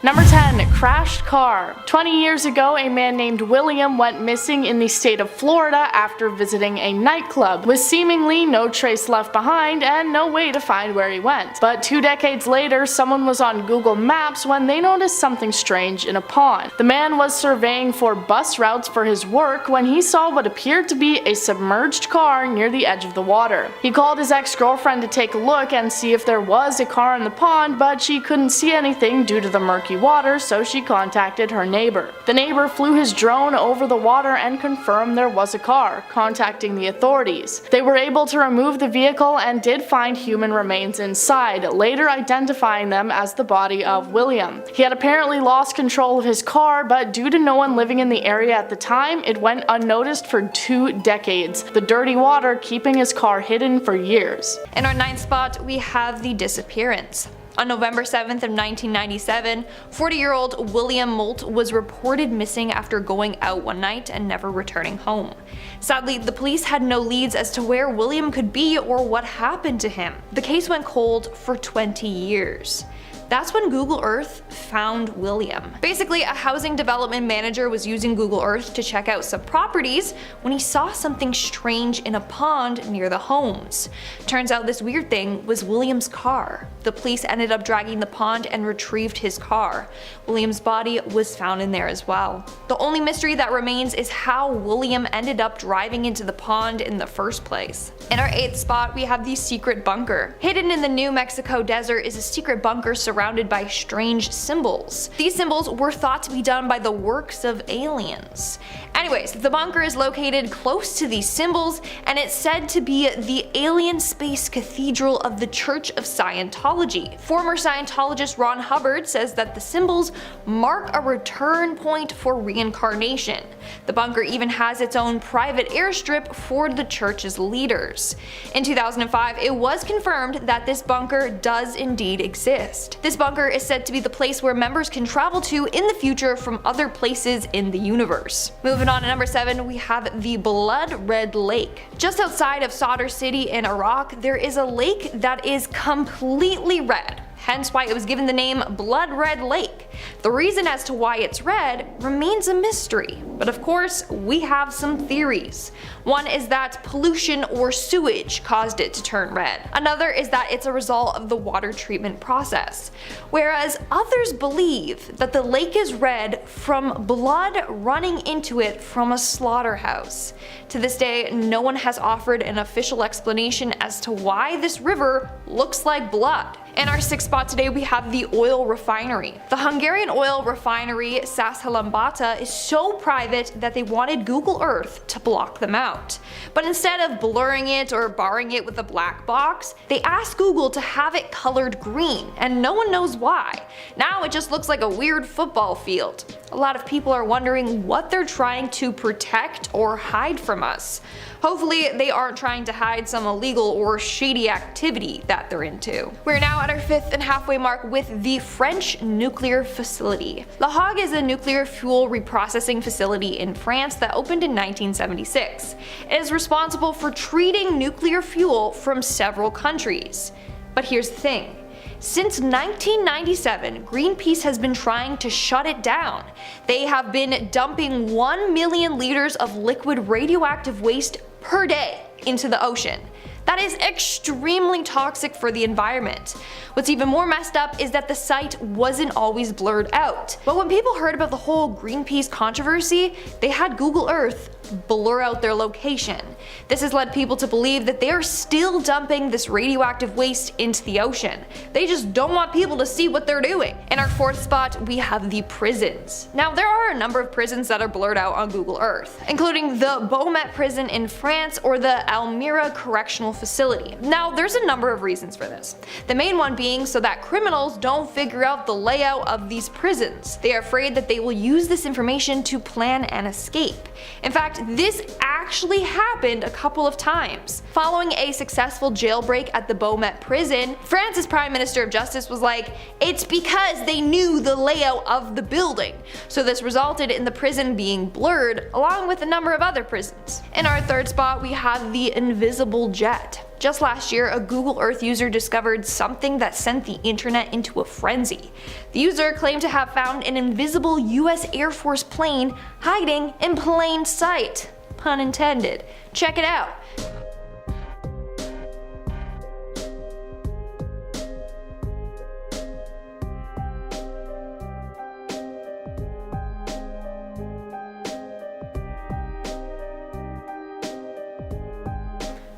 Number 10. Crashed car. 20 years ago, a man named William went missing in the state of Florida after visiting a nightclub, with seemingly no trace left behind and no way to find where he went. But 2 decades later, someone was on Google Maps when they noticed something strange in a pond. The man was surveying for bus routes for his work when he saw what appeared to be a submerged car near the edge of the water. He called his ex-girlfriend to take a look and see if there was a car in the pond, but she couldn't see anything due to the murky water, so she contacted her neighbor. The neighbor flew his drone over the water and confirmed there was a car, contacting the authorities. They were able to remove the vehicle and did find human remains inside, later identifying them as the body of William. He had apparently lost control of his car, but due to no one living in the area at the time, it went unnoticed for 2 decades, the dirty water keeping his car hidden for years. In our 9th spot, we have the disappearance. On November 7th of 1997, 40-year-old William Molt was reported missing after going out one night and never returning home. Sadly, the police had no leads as to where William could be or what happened to him. The case went cold for 20 years. That's when Google Earth found William. Basically, a housing development manager was using Google Earth to check out some properties when he saw something strange in a pond near the homes. Turns out this weird thing was William's car. The police ended up dragging the pond and retrieved his car. William's body was found in there as well. The only mystery that remains is how William ended up driving into the pond in the first place. In our 8th spot, we have the secret bunker. Hidden in the New Mexico desert is a secret bunker surrounded by strange symbols. These symbols were thought to be done by the works of aliens. Anyways, the bunker is located close to these symbols, and it's said to be the alien space cathedral of the Church of Scientology. Former Scientologist Ron Hubbard says that the symbols mark a return point for reincarnation. The bunker even has its own private airstrip for the church's leaders. In 2005, it was confirmed that this bunker does indeed exist. This bunker is said to be the place where members can travel to in the future from other places in the universe. Moving on to number 7, we have the Blood Red Lake. Just outside of Sadr City in Iraq, there is a lake that is completely red. Hence why it was given the name Blood Red Lake. The reason as to why it's red remains a mystery, but of course we have some theories. One is that pollution or sewage caused it to turn red. Another is that it's a result of the water treatment process. Whereas others believe that the lake is red from blood running into it from a slaughterhouse. To this day, no one has offered an official explanation as to why this river looks like blood. In our 6th spot today, we have the oil refinery. The Hungarian oil refinery Százhalombatta is so private that they wanted Google Earth to block them out. But instead of blurring it or barring it with a black box, they asked Google to have it colored green, and no one knows why. Now it just looks like a weird football field. A lot of people are wondering what they're trying to protect or hide from us. Hopefully they aren't trying to hide some illegal or shady activity that they're into. We're now at our 5th and halfway mark with the French nuclear facility. La Hague is a nuclear fuel reprocessing facility in France that opened in 1976. It is responsible for treating nuclear fuel from several countries. But here's the thing. Since 1997, Greenpeace has been trying to shut it down. They have been dumping 1 million liters of liquid radioactive waste per day into the ocean. That is extremely toxic for the environment. What's even more messed up is that the site wasn't always blurred out. But when people heard about the whole Greenpeace controversy, they had Google Earth blur out their location. This has led people to believe that they are still dumping this radioactive waste into the ocean. They just don't want people to see what they're doing. In our 4th spot, we have the prisons. Now, there are a number of prisons that are blurred out on Google Earth, including the Beaumet prison in France or the Almira Correctional Facility. Now, there's a number of reasons for this. The main one being so that criminals don't figure out the layout of these prisons. They are afraid that they will use this information to plan an escape. In fact, this actually happened a couple of times. Following a successful jailbreak at the Beaumet prison, France's Prime Minister of Justice was like, it's because they knew the layout of the building. So this resulted in the prison being blurred, along with a number of other prisons. In our third spot, we have the invisible jet. Just last year, a Google Earth user discovered something that sent the internet into a frenzy. The user claimed to have found an invisible US Air Force plane hiding in plain sight. Pun intended. Check it out.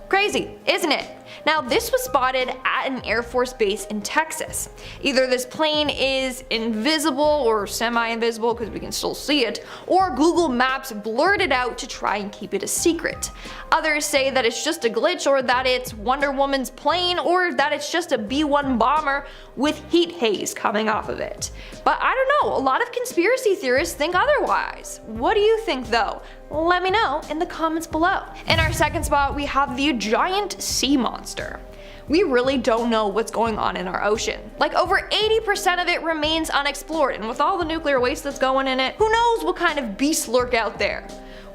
Crazy, isn't it? Now this was spotted at an Air Force base in Texas. Either this plane is invisible or semi-invisible because we can still see it, or Google Maps blurred it out to try and keep it a secret. Others say that it's just a glitch, or that it's Wonder Woman's plane, or that it's just a B-1 bomber with heat haze coming off of it. But I don't know, a lot of conspiracy theorists think otherwise. What do you think though? Let me know in the comments below. In our second spot, we have the giant sea monster. We really don't know what's going on in our ocean. Like over 80% of it remains unexplored, and with all the nuclear waste that's going in it, who knows what kind of beasts lurk out there?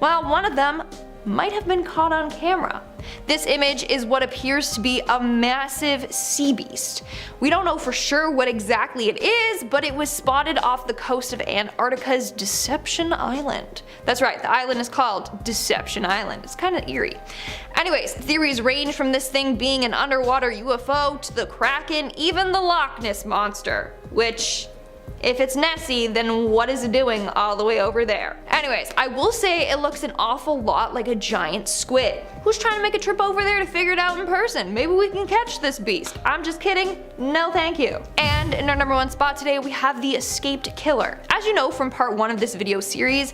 Well, one of them might have been caught on camera. This image is what appears to be a massive sea beast. We don't know for sure what exactly it is, but it was spotted off the coast of Antarctica's Deception Island. That's right, the island is called Deception Island. It's kind of eerie. Anyways, theories range from this thing being an underwater UFO to the Kraken, even the Loch Ness Monster, which, if it's Nessie, then what is it doing all the way over there? Anyways, I will say it looks an awful lot like a giant squid. Who's trying to make a trip over there to figure it out in person? Maybe we can catch this beast. I'm just kidding. No thank you. And in our number one spot today, we have the escaped killer. As you know from part 1 of this video series,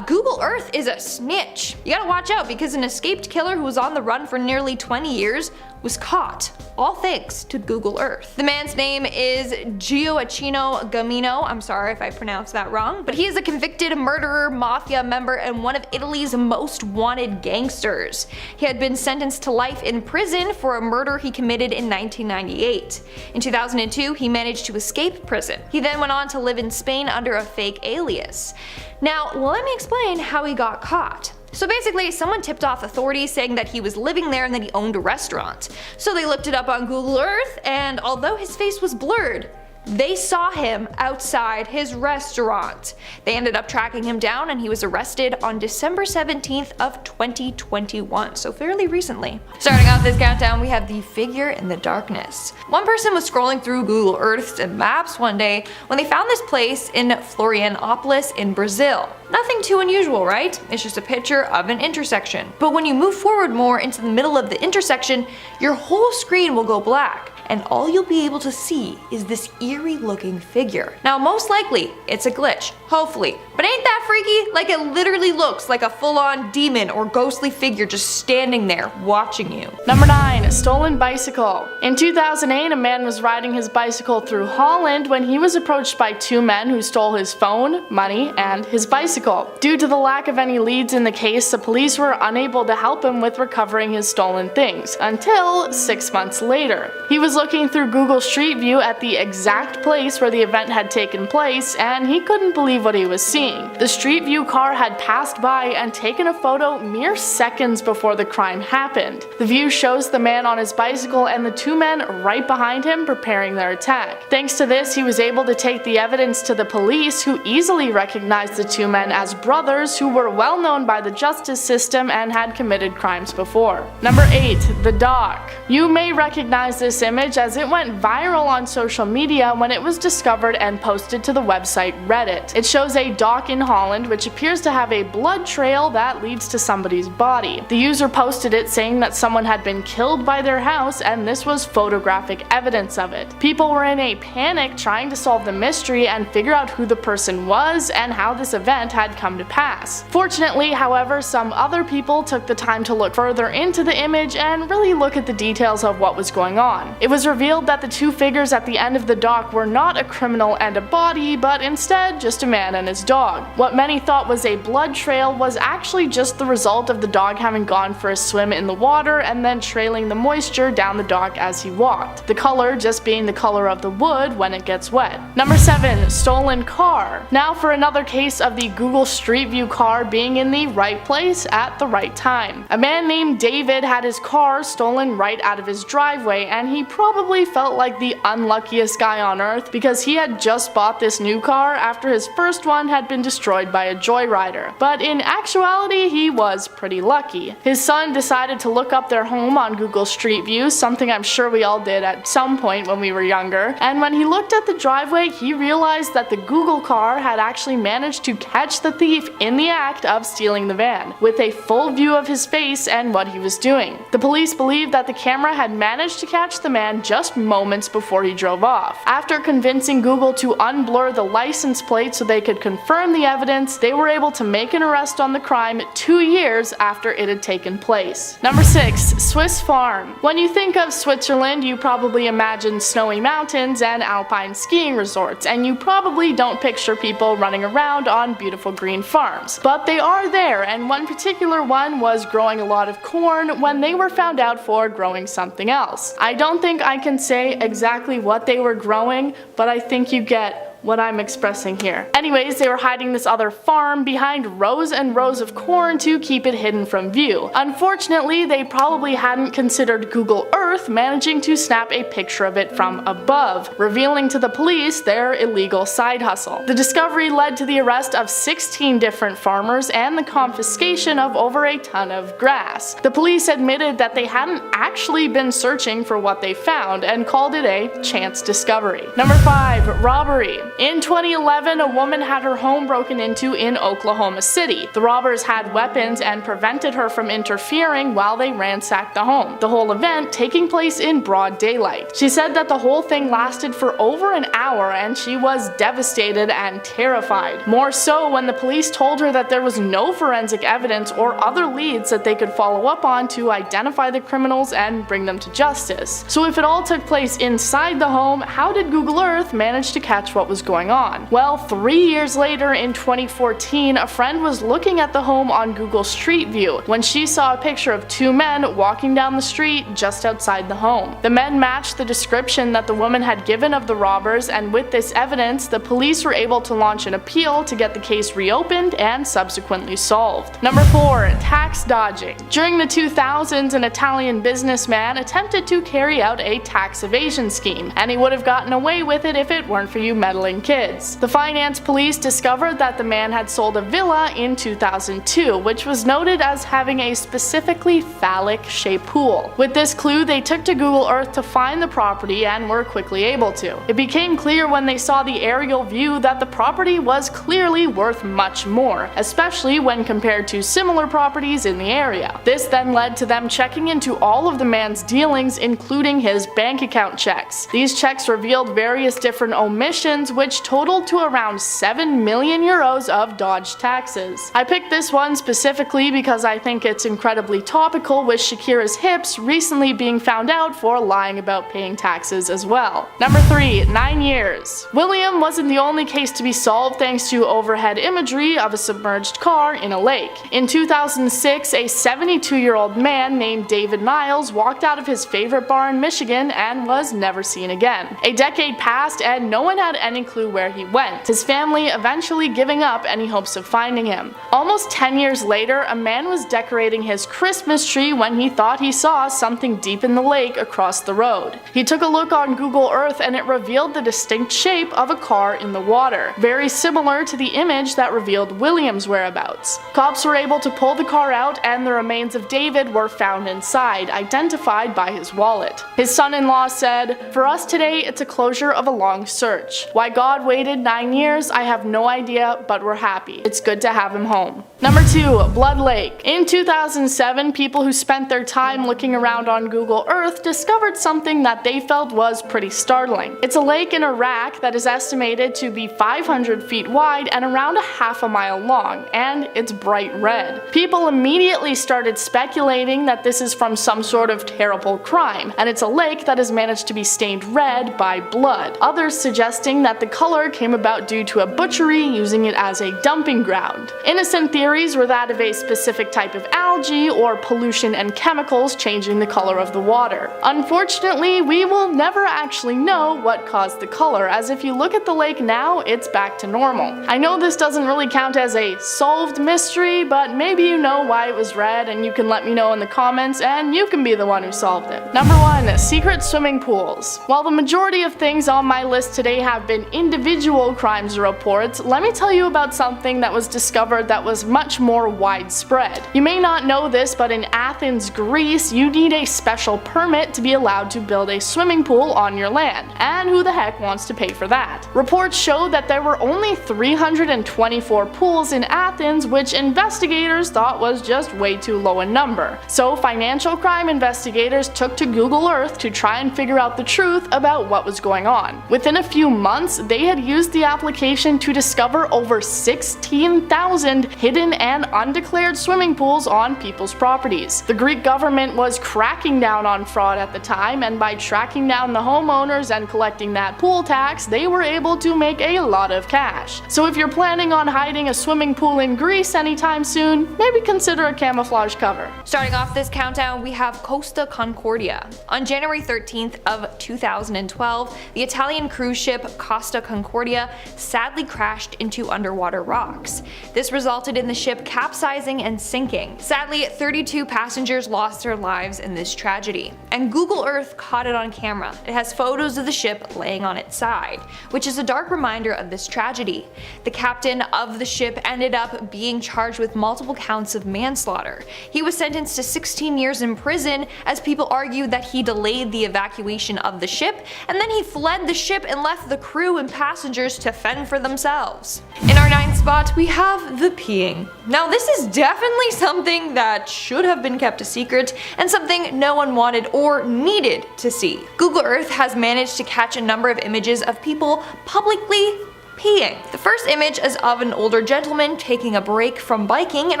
Google Earth is a snitch. You gotta watch out because an escaped killer who was on the run for nearly 20 years was caught, all thanks to Google Earth. The man's name is Gioacchino Gamino, I'm sorry if I pronounced that wrong, but he is a convicted murderer, mafia member, and one of Italy's most wanted gangsters. He had been sentenced to life in prison for a murder he committed in 1998. In 2002, he managed to escape prison. He then went on to live in Spain under a fake alias. Now, let me explain how he got caught. So basically, someone tipped off authorities saying that he was living there and that he owned a restaurant. So they looked it up on Google Earth, and although his face was blurred, they saw him outside his restaurant. They ended up tracking him down, and he was arrested on December 17th of 2021, so fairly recently. Starting off this countdown, we have the figure in the darkness. One person was scrolling through Google Earth's maps one day when they found this place in Florianópolis in Brazil. Nothing too unusual, right? It's just a picture of an intersection. But when you move forward more into the middle of the intersection, your whole screen will go black, and all you'll be able to see is this eerie looking figure. Now most likely, it's a glitch, hopefully, but ain't that freaky? Like it literally looks like a full-on demon or ghostly figure just standing there watching you. Number 9. Stolen bicycle. In 2008, a man was riding his bicycle through Holland when he was approached by 2 men who stole his phone, money, and his bicycle. Due to the lack of any leads in the case, the police were unable to help him with recovering his stolen things, until 6 months later. He was looking through Google Street View at the exact place where the event had taken place, and he couldn't believe what he was seeing. The Street View car had passed by and taken a photo mere seconds before the crime happened. The view shows the man on his bicycle and the 2 men right behind him preparing their attack. Thanks to this, he was able to take the evidence to the police, who easily recognized the 2 men as brothers who were well known by the justice system and had committed crimes before. Number 8. The Dock. You may recognize this image as it went viral on social media when it was discovered and posted to the website Reddit. It shows a dock in Holland which appears to have a blood trail that leads to somebody's body. The user posted it saying that someone had been killed by their house, and this was photographic evidence of it. People were in a panic trying to solve the mystery and figure out who the person was and how this event had come to pass. Fortunately, however, some other people took the time to look further into the image and really look at the details of what was going on. It was revealed that the 2 figures at the end of the dock were not a criminal and a body, but instead just a man and his dog. dog. What many thought was a blood trail was actually just the result of the dog having gone for a swim in the water and then trailing the moisture down the dog as he walked, the color just being the color of the wood when it gets wet. Number 7. Stolen car. Now for another case of the Google Street View car being in the right place at the right time. A man named David had his car stolen right out of his driveway, and he probably felt like the unluckiest guy on earth because he had just bought this new car after his first one had been destroyed by a joyrider. But in actuality, he was pretty lucky. His son decided to look up their home on Google Street View, something I'm sure we all did at some point when we were younger, and when he looked at the driveway, he realized that the Google car had actually managed to catch the thief in the act of stealing the van, with a full view of his face and what he was doing. The police believed that the camera had managed to catch the man just moments before he drove off. After convincing Google to unblur the license plate so they could confirm the evidence, they were able to make an arrest on the crime 2 years after it had taken place. Number 6. Swiss farm. When you think of Switzerland, you probably imagine snowy mountains and alpine skiing resorts, and you probably don't picture people running around on beautiful green farms. But they are there, and one particular one was growing a lot of corn when they were found out for growing something else. I don't think I can say exactly what they were growing, but I think you get what I'm expressing here. Anyways, they were hiding this other farm behind rows and rows of corn to keep it hidden from view. Unfortunately, they probably hadn't considered Google Earth managing to snap a picture of it from above, revealing to the police their illegal side hustle. The discovery led to the arrest of 16 different farmers and the confiscation of over a ton of grass. The police admitted that they hadn't actually been searching for what they found and called it a chance discovery. Number 5. Robbery. In 2011, a woman had her home broken into in Oklahoma City. The robbers had weapons and prevented her from interfering while they ransacked the home, the whole event taking place in broad daylight. She said that the whole thing lasted for over an hour and she was devastated and terrified. More so when the police told her that there was no forensic evidence or other leads that they could follow up on to identify the criminals and bring them to justice. So if it all took place inside the home, how did Google Earth manage to catch what was going on? Well, 3 years later in 2014, a friend was looking at the home on Google Street View when she saw a picture of 2 men walking down the street just outside the home. The men matched the description that the woman had given of the robbers, and with this evidence, the police were able to launch an appeal to get the case reopened and subsequently solved. Number 4. Tax dodging. During the 2000s, an Italian businessman attempted to carry out a tax evasion scheme, and he would have gotten away with it if it weren't for you meddling kids. The finance police discovered that the man had sold a villa in 2002, which was noted as having a specifically phallic-shaped pool. With this clue, they took to Google Earth to find the property and were quickly able to. It became clear when they saw the aerial view that the property was clearly worth much more, especially when compared to similar properties in the area. This then led to them checking into all of the man's dealings, including his bank account checks. These checks revealed various different omissions which totaled to around 7 million euros of dodged taxes. I picked this one specifically because I think it's incredibly topical, with Shakira's hips recently being found out for lying about paying taxes as well. Number 3. 9 years. William wasn't the only case to be solved thanks to overhead imagery of a submerged car in a lake. In 2006, a 72-year-old man named David Niles walked out of his favorite bar in Michigan and was never seen again. A decade passed and no one had any clue where he went, his family eventually giving up any hopes of finding him. Almost 10 years later, a man was decorating his Christmas tree when he thought he saw something deep in the lake across the road. He took a look on Google Earth and it revealed the distinct shape of a car in the water, very similar to the image that revealed William's whereabouts. Cops were able to pull the car out and the remains of David were found inside, identified by his wallet. His son-in-law said, "For us today, it's a closure of a long search. Why God waited 9 years, I have no idea, but we're happy. It's good to have him home." Number 2. Blood Lake. In 2007, people who spent their time looking around on Google Earth discovered something that they felt was pretty startling. It's a lake in Iraq that is estimated to be 500 feet wide and around a half a mile long, and it's bright red. People immediately started speculating that this is from some sort of terrible crime, and it's a lake that has managed to be stained red by blood. Others suggesting that the color came about due to a butchery using it as a dumping ground. Innocent theories were that of a specific type of algae or pollution and chemicals changing the color of the water. Unfortunately, we will never actually know what caused the color, as if you look at the lake now, it's back to normal. I know this doesn't really count as a solved mystery, but maybe you know why it was red and you can let me know in the comments and you can be the one who solved it. Number 1. Secret swimming pools. While the majority of things on my list today have been individual crimes or reports, let me tell you about something that was discovered that was much more widespread. You may not know this, but in Athens, Greece, you need a special permit to be allowed to build a swimming pool on your land. And who the heck wants to pay for that? Reports show that there were only 324 pools in Athens, which investigators thought was just way too low a number. So financial crime investigators took to Google Earth to try and figure out the truth about what was going on. Within a few months, they had used the application to discover over 16,000 hidden and undeclared swimming pools on people's properties. The Greek government was cracking down on fraud at the time, and by tracking down the homeowners and collecting that pool tax, they were able to make a lot of cash. So if you're planning on hiding a swimming pool in Greece anytime soon, maybe consider a camouflage cover. Starting off this countdown, we have Costa Concordia. On January 13th of 2012, the Italian cruise ship Costa Concordia sadly crashed into underwater rocks. This resulted in the ship capsizing and sinking. Sadly, 32 passengers lost their lives in this tragedy, and Google Earth caught it on camera. It has photos of the ship laying on its side, which is a dark reminder of this tragedy. The captain of the ship ended up being charged with multiple counts of manslaughter. He was sentenced to 16 years in prison, as people argued that he delayed the evacuation of the ship, and then he fled the ship and left the crew and passengers to fend for themselves. In our 9th spot, we have the peeing. Now this is definitely something that should have been kept a secret, and something no one wanted or needed to see. Google Earth has managed to catch a number of images of people publicly peeing. The first image is of an older gentleman taking a break from biking in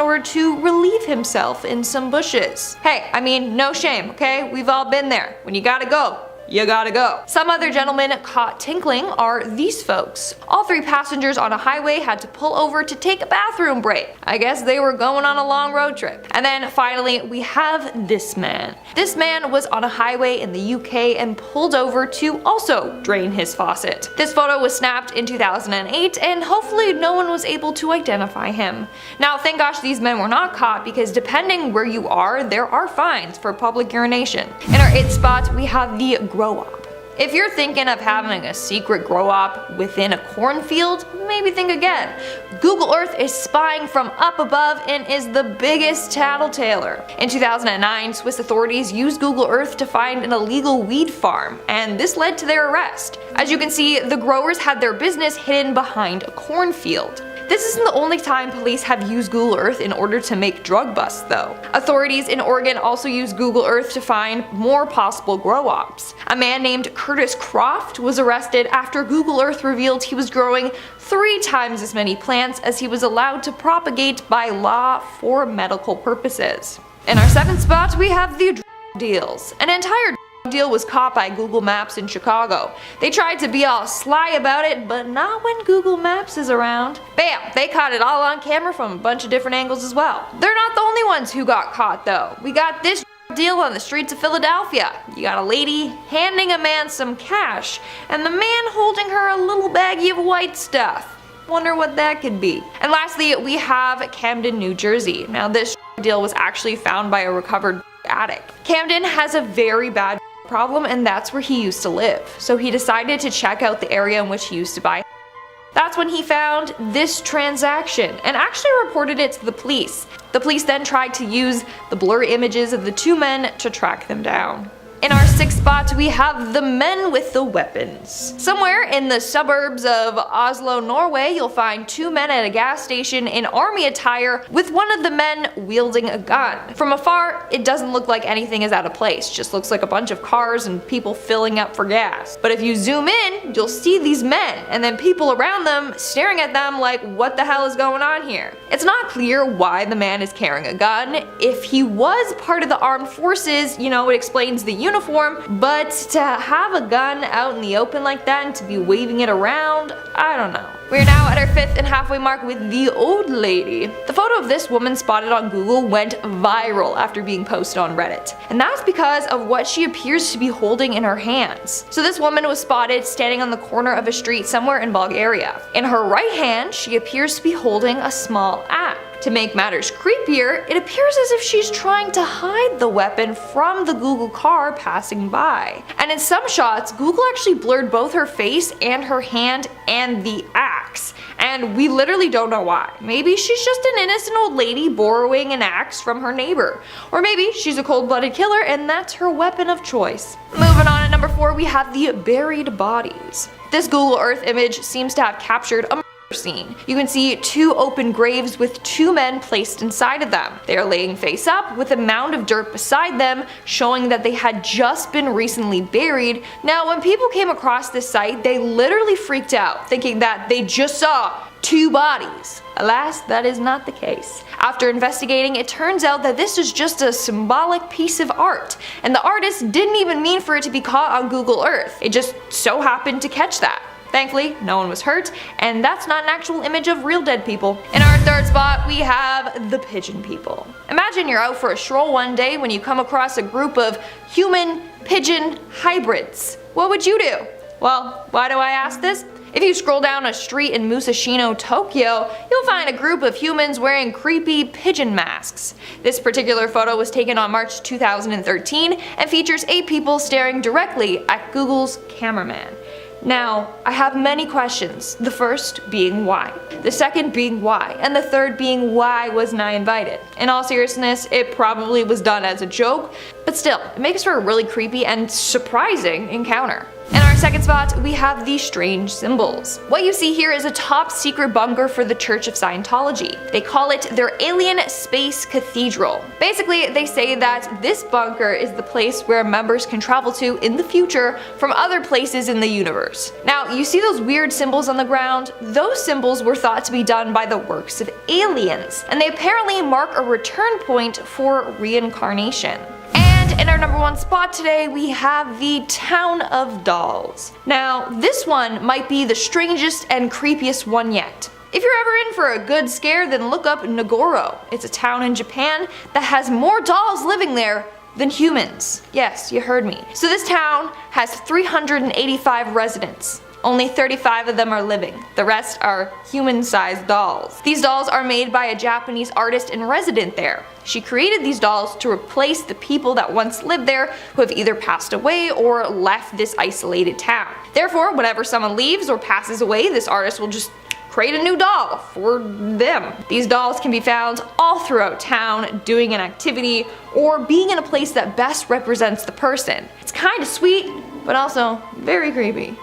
order to relieve himself in some bushes. Hey, I mean, no shame, okay? We've all been there. When you gotta go, you gotta go. Some other gentlemen caught tinkling are these folks. All 3 passengers on a highway had to pull over to take a bathroom break. I guess they were going on a long road trip. And then finally, we have this man. This man was on a highway in the UK and pulled over to also drain his faucet. This photo was snapped in 2008, and hopefully no one was able to identify him. Now, thank gosh these men were not caught, because depending where you are, there are fines for public urination. In our 8th spot, we have the grow-op. If you're thinking of having a secret grow-op within a cornfield, maybe think again. Google Earth is spying from up above and is the biggest tattletaler. In 2009, Swiss authorities used Google Earth to find an illegal weed farm, and this led to their arrest. As you can see, the growers had their business hidden behind a cornfield. This isn't the only time police have used Google Earth in order to make drug busts though. Authorities in Oregon also used Google Earth to find more possible grow-ops. A man named Curtis Croft was arrested after Google Earth revealed he was growing 3 times as many plants as he was allowed to propagate by law for medical purposes. In our 7th spot, we have the drug deals. An entire deal was caught by Google Maps in Chicago. They tried to be all sly about it, but not when Google Maps is around. Bam! They caught it all on camera from a bunch of different angles as well. They're not the only ones who got caught though. We got this deal on the streets of Philadelphia. You got a lady handing a man some cash, and the man holding her a little baggie of white stuff. Wonder what that could be. And lastly, we have Camden, New Jersey. Now this deal was actually found by a recovered addict. Camden has a very bad problem, and that's where he used to live. So he decided to check out the area in which he used to buy. That's when he found this transaction and actually reported it to the police. The police then tried to use the blurry images of the 2 men to track them down. In our 6th spot, we have the men with the weapons. Somewhere in the suburbs of Oslo, Norway, you'll find 2 men at a gas station in army attire, with one of the men wielding a gun. From afar, it doesn't look like anything is out of place, just looks like a bunch of cars and people filling up for gas. But if you zoom in, you'll see these men, and then people around them staring at them like, what the hell is going on here? It's not clear why the man is carrying a gun. If he was part of the armed forces, you know, it explains the uniform, uniform, but to have a gun out in the open like that and to be waving it around, I don't know. We're now at our 5th and halfway mark with the old lady. The photo of this woman spotted on Google went viral after being posted on Reddit, and that's because of what she appears to be holding in her hands. So this woman was spotted standing on the corner of a street somewhere in Bulgaria. In her right hand, she appears to be holding a small axe. To make matters creepier, it appears as if she's trying to hide the weapon from the Google car passing by. And in some shots, Google actually blurred both her face and her hand and the axe. And we literally don't know why. Maybe she's just an innocent old lady borrowing an axe from her neighbor. Or maybe she's a cold-blooded killer and that's her weapon of choice. Moving on, at number 4 we have the buried bodies. This Google Earth image seems to have captured a scene. You can see 2 open graves with 2 men placed inside of them. They are laying face up with a mound of dirt beside them, showing that they had just been recently buried. Now, when people came across this site, they literally freaked out, thinking that they just saw 2 bodies. Alas, that is not the case. After investigating, it turns out that this is just a symbolic piece of art, and the artist didn't even mean for it to be caught on Google Earth. It just so happened to catch that. Thankfully, no one was hurt, and that's not an actual image of real dead people. In our 3rd spot, we have the pigeon people. Imagine you're out for a stroll one day when you come across a group of human-pigeon hybrids. What would you do? Well, why do I ask this? If you scroll down a street in Musashino, Tokyo, you'll find a group of humans wearing creepy pigeon masks. This particular photo was taken on March 2013 and features 8 people staring directly at Google's cameraman. Now, I have many questions, the first being why, the second being why, and the third being why wasn't I invited? In all seriousness, it probably was done as a joke, but still, it makes for a really creepy and surprising encounter. In our 2nd spot, we have the strange symbols. What you see here is a top secret bunker for the Church of Scientology. They call it their alien space cathedral. Basically, they say that this bunker is the place where members can travel to in the future from other places in the universe. Now, you see those weird symbols on the ground? Those symbols were thought to be done by the works of aliens, and they apparently mark a return point for reincarnation. In our number 1 spot today, we have the Town of Dolls. Now, this one might be the strangest and creepiest one yet. If you're ever in for a good scare, then look up Nagoro. It's a town in Japan that has more dolls living there than humans. Yes, you heard me. So this town has 385 residents. Only 35 of them are living. The rest are human-sized dolls. These dolls are made by a Japanese artist and resident there. She created these dolls to replace the people that once lived there who have either passed away or left this isolated town. Therefore, whenever someone leaves or passes away, this artist will just create a new doll for them. These dolls can be found all throughout town doing an activity or being in a place that best represents the person. It's kinda sweet, but also very creepy.